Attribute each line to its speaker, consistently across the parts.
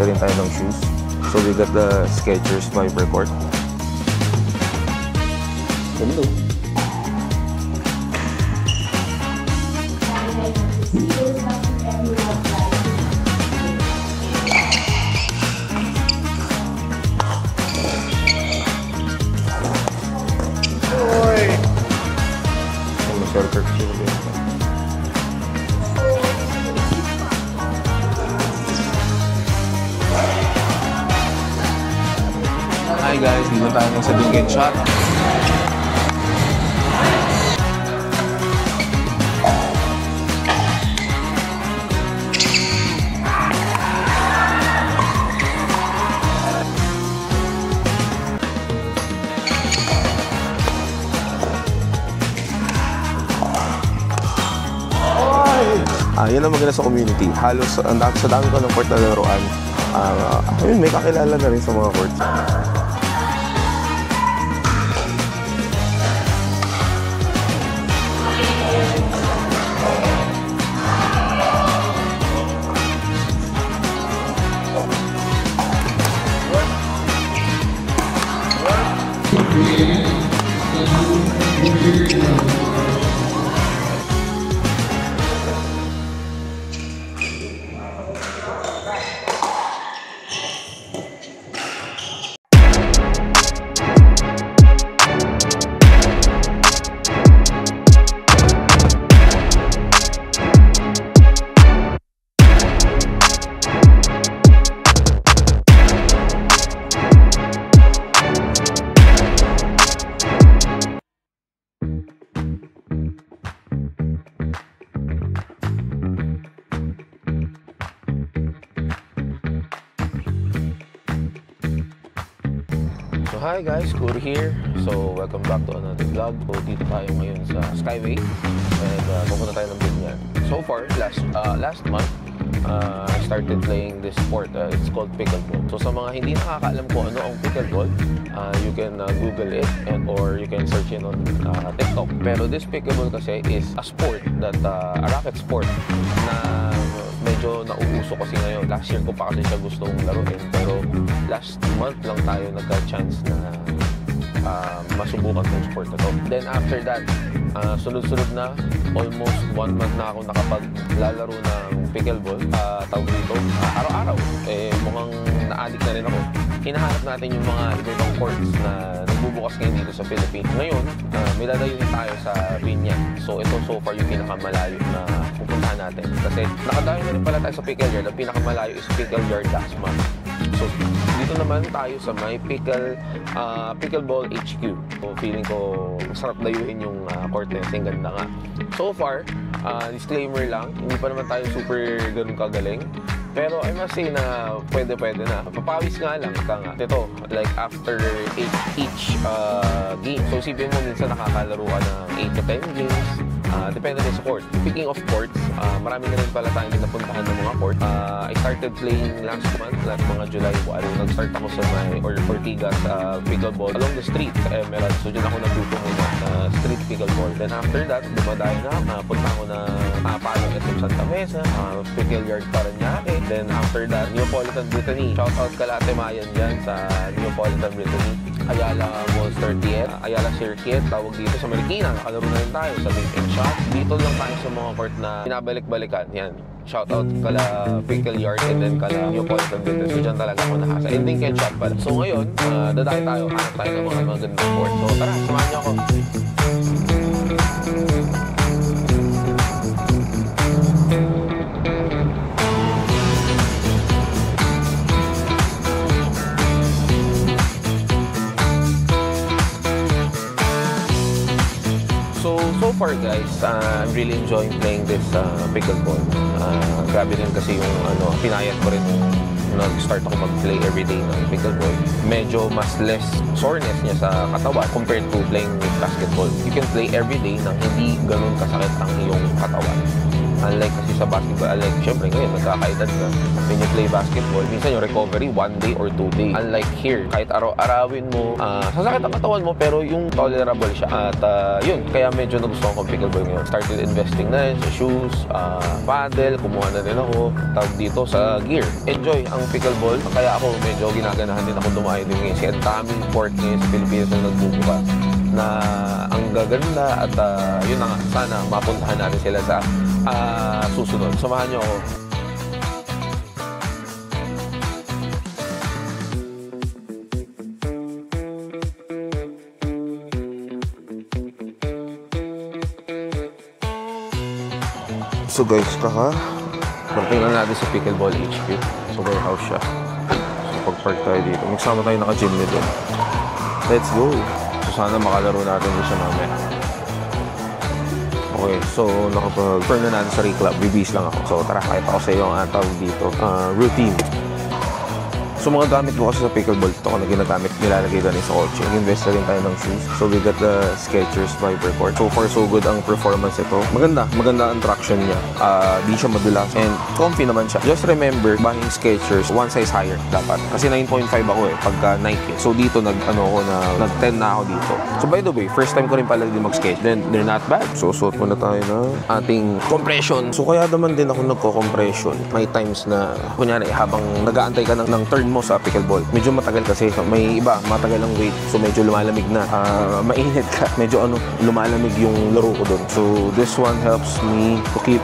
Speaker 1: basa rin tayo ng shoes. So we got the Skechers Viper Court. Hello. Hi guys, dito tayo sa Dunkin Shot. Yan ang maganda sa community. Halos sa dami ko ng court na laruan. May kakilala na rin sa mga courts. Hi guys, Kuri here. So welcome back to another vlog. So dito tayo ngayon sa Skyway and pupunta tayo ng Binyan. So far, last month I started playing this sport. It's called pickleball. So sa mga hindi nakakaalam kung ano ang pickleball, you can Google it or you can search it on TikTok. Pero this pickleball kasi is a sport that a racket sport na medyo nauuso kasi ngayon. Last year ko pa kasi siya gustong laruin, pero last month lang tayo nagka-chance na masubukan tong sport na to. Then after that, sunod-sunod na, almost 1 month na ako nakapaglalaro ng pickleball. Tawag dito, araw-araw. Mukhang na-addict na rin ako. Hinahanap natin yung mga ibang courts na nagbubukas ngayon dito sa Philippines. Ngayon, may dadayuhin tayo sa Binyan. So ito so far yung pinakamalayo na pupuntahan natin. Kasi nakadayo na rin pala tayo sa pickle yard. Ang pinakamalayo is pickle yard Dasma. So dito naman tayo sa may pickleball HQ. So feeling ko masarap dayuhin yung court na yun. Ganda nga. So far, disclaimer lang, hindi pa naman tayo super ganun kagaling. Pero I must say na pwede na. Papawis nga lang. Ito, like after each game. So isipin mo, minsan nakakalaro ka ng 8 to 10 games. Depende din sa court. Speaking of courts, marami na rin pala tayong napuntahan ng mga court. I started playing last month, like mga July 1. Nag-start ako sa may Ortigas pickleball along the street sa Emerald. So dyan ako natuto muna na street pickleball. Then after that, dumadayo na. Punta ako na Palong SM Santa Mesa, pickle yard Paranaque. Then after that, Neapolitan Brittany. Shoutout Kalate Mayan dyan sa Neapolitan Brittany. Ayala Mall 30th, Ayala Circuit, tawag dito sa Marikina. Nakalaro na rin tayo sa Dunkin Shot. Dito lang tayo sa mga court na pinabalik-balikan. Yan. Shoutout kala Pickle Yard and then kala Neapolitan Brittany. So dyan talaga ako nakasa. And Dunkin Shot pala. So ngayon, dadayo tayo. Hanap tayo ng mga gandang court. So tara, samahan niyo ako. So far guys, I'm really enjoying playing this pickleball. Grabe din kasi yung pinayat ko rin nag-start ako mag-play everyday ng pickleball. Medyo mas less soreness niya sa katawan compared to playing with basketball. You can play everyday nang hindi ganun kasakit ang iyong katawan. Unlike kasi sa basketball, like, syempre ngayon, nagkakaedad ka. When you play basketball, minsan yung recovery, 1 day or 2 days. Unlike here, kahit araw-arawin mo, sasakit ang katawan mo, pero yung tolerable siya. At yun, kaya medyo nagustuhan ko pickleball ngayon. Started investing na rin sa shoes, paddle, kumuha na rin ako, tawag dito sa gear. Enjoy ang pickleball, kaya ako medyo ginaganahan din ako dumayo din ngayon. Kasi ang daming court ngayon sa Pilipinas na nagbubuka na ang gaganda at yun na nga, sana mapuntahan natin sila sa susunod. Samahan niyo ako. So guys, parating lang natin sa Pickleball HQ. So warehouse siya. So pag-park tayo dito. Magsama tayo naka-gym nito. Let's go! So sana makalaro natin din siya mamaya. Okay, so nakapag-firm na natin sa reclub. Bibis lang ako. So tara, kahit ako sa iyo ang tawag dito. Routine. So mga gamit mo kasi sa pickleball, ito ko na ginagamit, nilalagay doon sa kotse. Nag-invest na rin tayo ng shoes. So we got the Skechers Viper Court. So far so good ang performance ito. Maganda ang traction niya. Di siya madulas and comfy naman siya. Just remember, buying Skechers, one size higher dapat. Kasi 9.5 ako pagka Nike. So dito nag-10 na ako dito. So by the way, first time ko rin pala din mag-sketch. Then they're not bad. So suot muna tayo na ating compression. So kaya naman din ako nagko-compression. May times na, kunyari, habang nag-aantay ka ng turn mo sa pickleball, medyo matagal kasi. May iba, matagal ang wait. So medyo lumalamig na. Mainit ka. Medyo lumalamig yung laro ko doon. So this one helps me to keep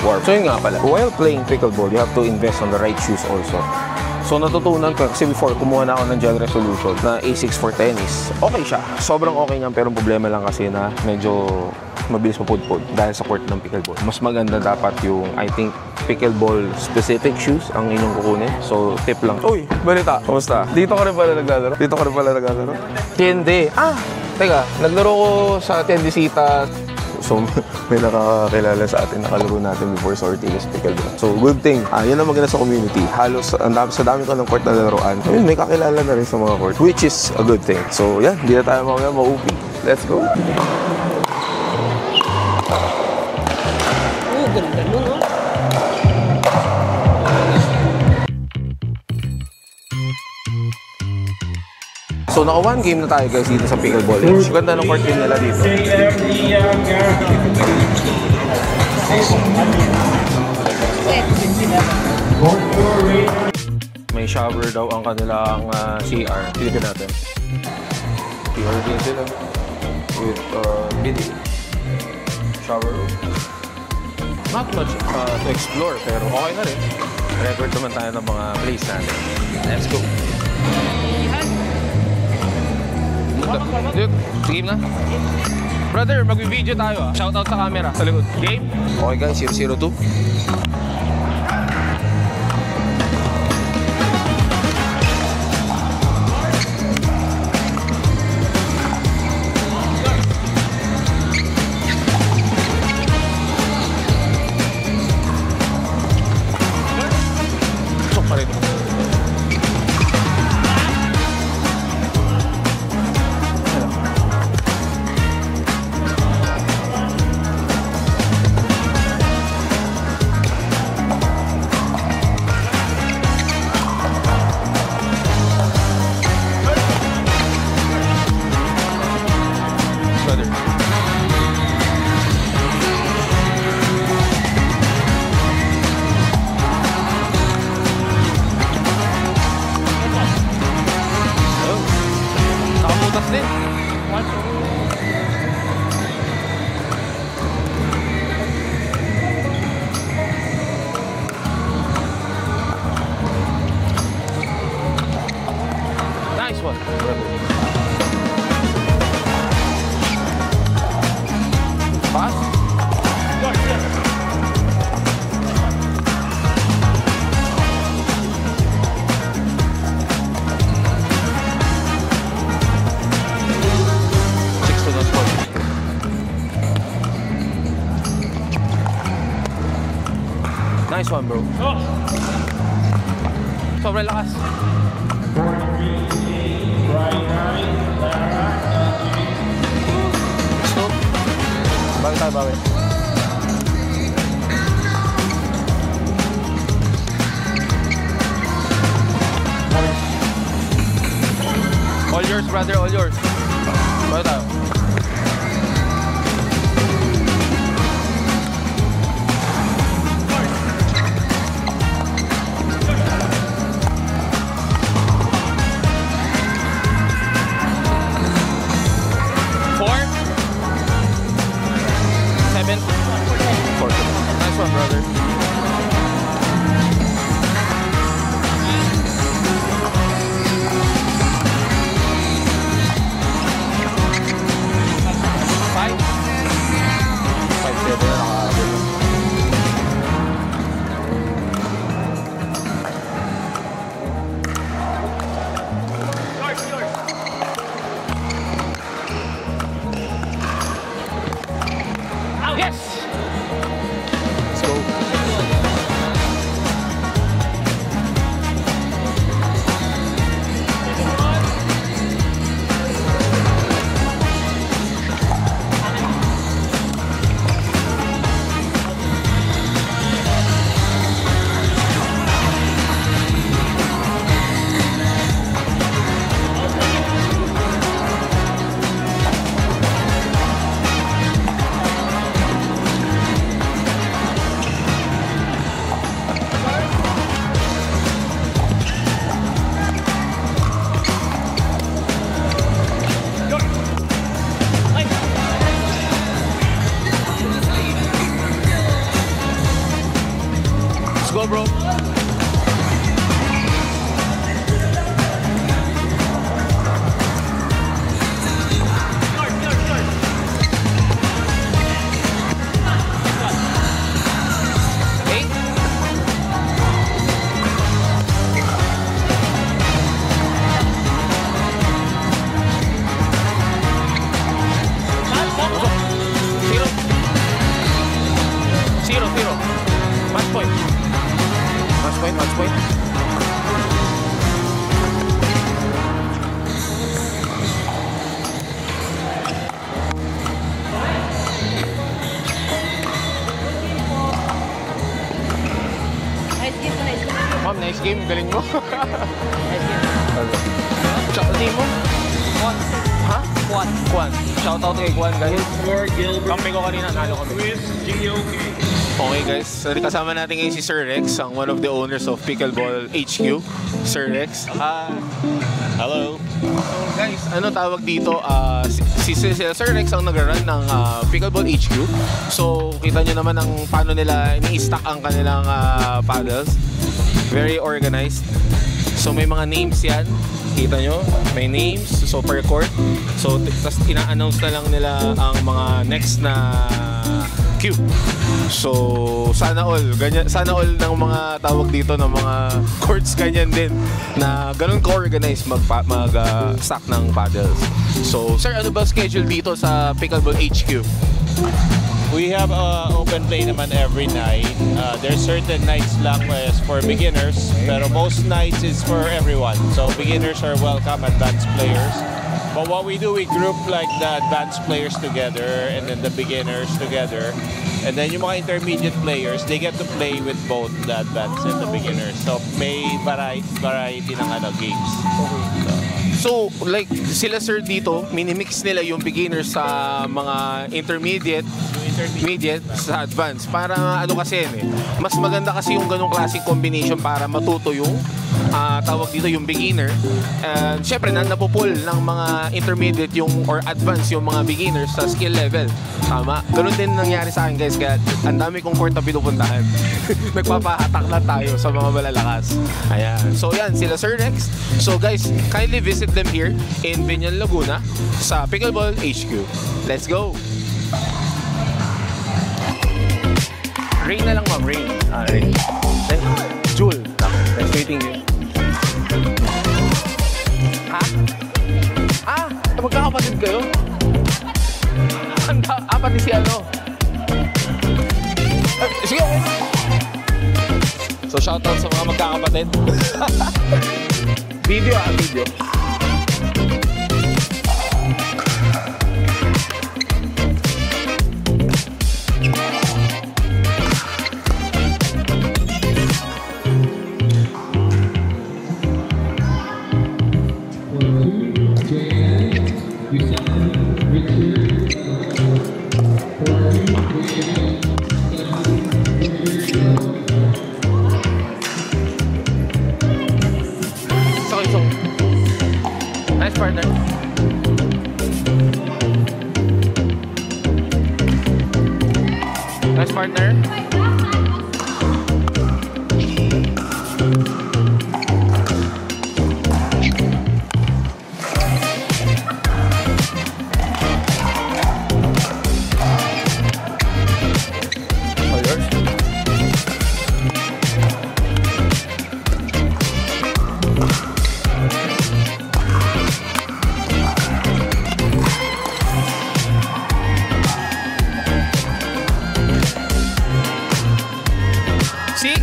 Speaker 1: warm. So yun nga pala. While playing pickleball, you have to invest on the right shoes also. So natutunan ko, kasi before, kumuha na ako ng Gel Resolution na A6 for tennis. Okay siya. Sobrang okay niya, pero problema lang kasi na medyo mabilis mapudpod dahil sa court ng pickleball. Mas maganda dapat yung, I think, pickleball specific shoes ang inyong kukunin. So, tip lang. Uy, balita. Kamusta? Dito ka rin pala naglalaro? Tiende. Teka, naglaro ko sa Tiendecita. So, may nakakakilala sa atin, nakalaro natin before sa Ortigas Pickleball. So, good thing. Yan ang maganda sa community. Halos, sa dami ko ng court na laruan. Ayun, may kakilala na rin sa mga court, which is a good thing. So, yan. Hindi na tayo mamaya ma-upi. Let's go.
Speaker 2: Ganda mo, no?
Speaker 1: So, naka 1 game na tayo guys dito sa Pickleball. Ganda ng court game nila dito. May shower daw ang kanilang CR. Silipin natin. CR din sila. With bidet. Shower room. Not much to explore, pero okay na rin. Record naman tayo ng mga place natin. Let's go! Dude, sige na. Brother, mag-video tayo. Shoutout sa camera. Sa likod. Game? Okay guys, 002. Nice one, bro. Sobrang lakas. Stop. Bawi tayo, bawi. All yours, brother, all yours. Bayo tayo. Nice one, brother. Five. 5-7. Yes! Let's go. Let's go, bro. Zero. Match point. Match point. Ma'am, nice game. Galing mo.
Speaker 2: Nice game.
Speaker 1: Tsaka team mo?
Speaker 2: Kwan.
Speaker 1: Ha?
Speaker 2: Kwan.
Speaker 1: Shoutout kay Kwan, guys.
Speaker 3: For Gilbert
Speaker 1: Kampi ko kanina, nalo kami.
Speaker 3: with GOK.
Speaker 1: Okay guys, so kasama natin ngayon si Sir Rex, ang one of the owners of Pickleball HQ. Sir Rex.
Speaker 4: Hello.
Speaker 1: So guys, ano tawag dito? Si Sir Rex ang nag-run ng Pickleball HQ. So kita nyo naman ang paano nila ini-stack ang kanilang paddles. Very organized. So may mga names yan. Kita nyo, may names. So per court. So tas ina-announce na lang nila ang mga next na queue. So sana all ng mga tawag dito ng mga courts ganyan din na ganun ka-organize stack ng paddles. So sir, ano ba schedule dito sa Pickleball HQ?
Speaker 4: We have open play naman every night. There's certain nights lang is for beginners, pero most nights is for everyone. So beginners are welcome, advanced players. But what we do, we group like the advanced players together and then the beginners together. And then yung mga intermediate players, they get to play with both the advanced and the beginners. So may variety ng games.
Speaker 1: So, like, sila sir dito, minimix nila yung beginners sa mga intermediate sa advanced. Para ano kasi yun mas maganda kasi yung ganong klaseng combination para matuto yung tawag dito yung beginner. And syempre, napupul ng mga intermediate or advanced yung mga beginners sa skill level. Tama. Ganun din nangyari sa akin guys. Kaya ang dami kong court na pinupuntahan. Nagpapahatak lang tayo sa mga malalakas. Ayan. So yan, sila Sir Rex. So guys, kindly visit them here in Biñan, Laguna sa Pickleball HQ. Let's go! Rain na lang ma'am, Rain. Rain. Jewel. Nice meeting you. Ha? Magkakapatid kayo? Pati si ano? Sige, okay. So shoutout sa mga magkakapatid. Video. So, nice partner. Nice partner. All yours. Six.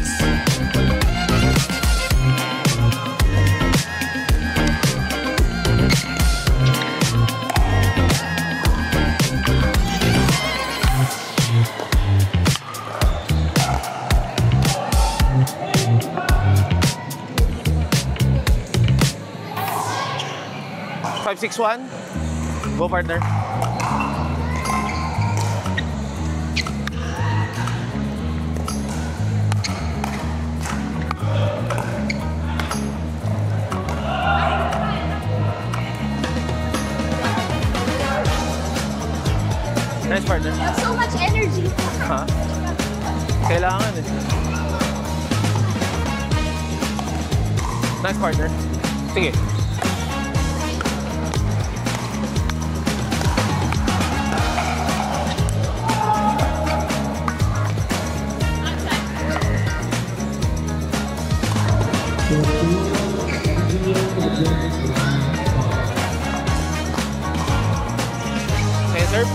Speaker 1: Five, 6, 1. Go, partner. Nice partner.
Speaker 3: You have so much energy.
Speaker 1: Ha? Kailangan eh. Nice partner. Sige. Okay, serve.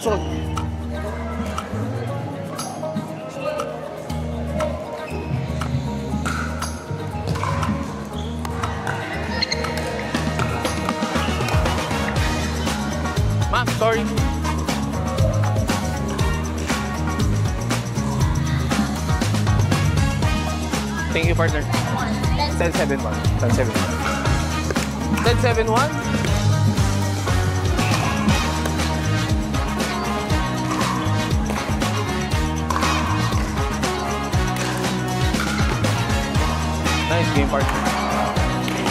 Speaker 1: So, ma'am, sorry. Thank you, partner. 10-7-1. 10-7-1. 10-7-1. Nice game, partner.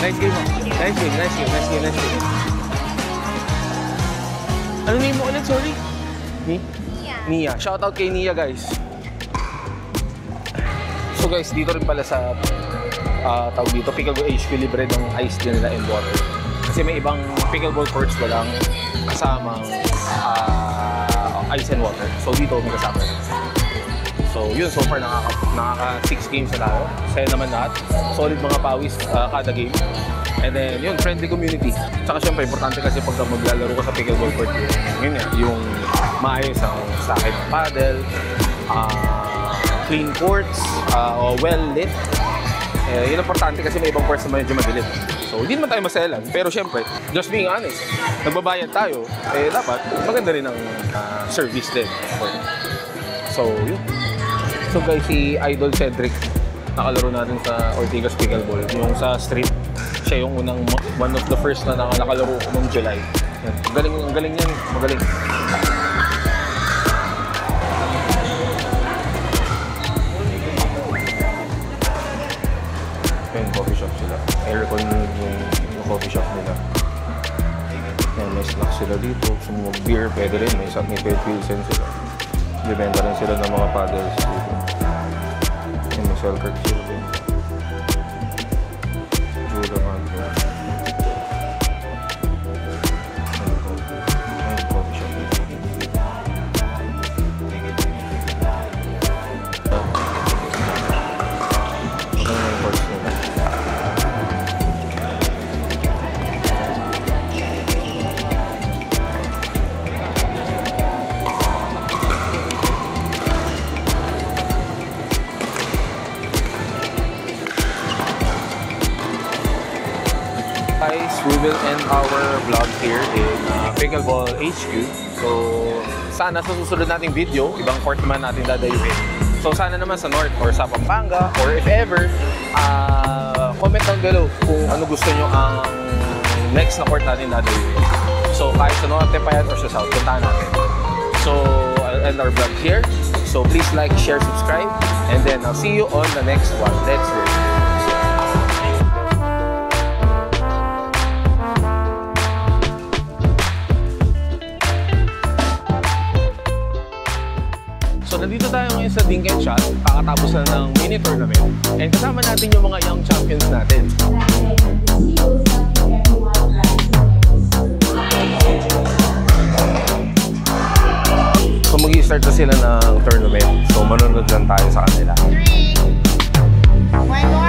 Speaker 1: Nice game. Nice game, nice game, nice game, nice game. Ano name mo ulit? Sorry? Nia. Shout out kay Nia, guys. So guys, dito rin pala sa tawag dito, pickleball HQ libre ng ice din nila and water. Kasi may ibang pickleball courts walang kasamang ice and water. So dito may kasama. So yun, so far nakaka 6 games na tayo. Saya naman lahat. Solid mga pawis kada game. And then yun, friendly community. Tsaka syempre, importante kasi pag maglalaro ka sa pickleball court, yun yan, yung maayos ang sakit ng paddle, clean courts, well-lit. Yun importante kasi may ibang courts na medyo madilim. So hindi naman tayo maselan. Pero syempre, just being honest, nagbabayad tayo, dapat maganda rin ang service din. So yun. So guys, si Idol Cedric, nakalaro natin sa Ortigas Pickleball. Yung sa street, siya yung one of the first na nakalaro ko noong July. Yan. Ang galing yan, magaling. Yan, coffee shop sila. Aircon yung coffee shop nila. Yan, may snacks sila dito. Kung mag-beer, pwede rin. May Pilsen sila. Bibenta rin sila ng mga paddles dito. Yan, may Selkirk sila din. Jula man. Yan, coffee shop dito. Maganda yung course nila. end our vlog here in Pickleball HQ. So, sana sa susunod nating video, ibang court naman natin dadayuin. So, sana naman sa North or sa Pampanga, or if ever, comment down below kung ano gusto nyo ang next na court natin dadayuin. So, kahit sa Norte pa yan or sa South, puntahan natin. So, I'll end our vlog here. So, please like, share, subscribe, and then I'll see you on the next one. Let's go! So, nandito tayo ngayon sa Dink and Shot, kakatapos na ng mini tournament. And kasama natin yung mga young champions natin. So, mag-i-start na sila ng tournament. So, manonood lang tayo sa kanila.
Speaker 3: 3, 1 more.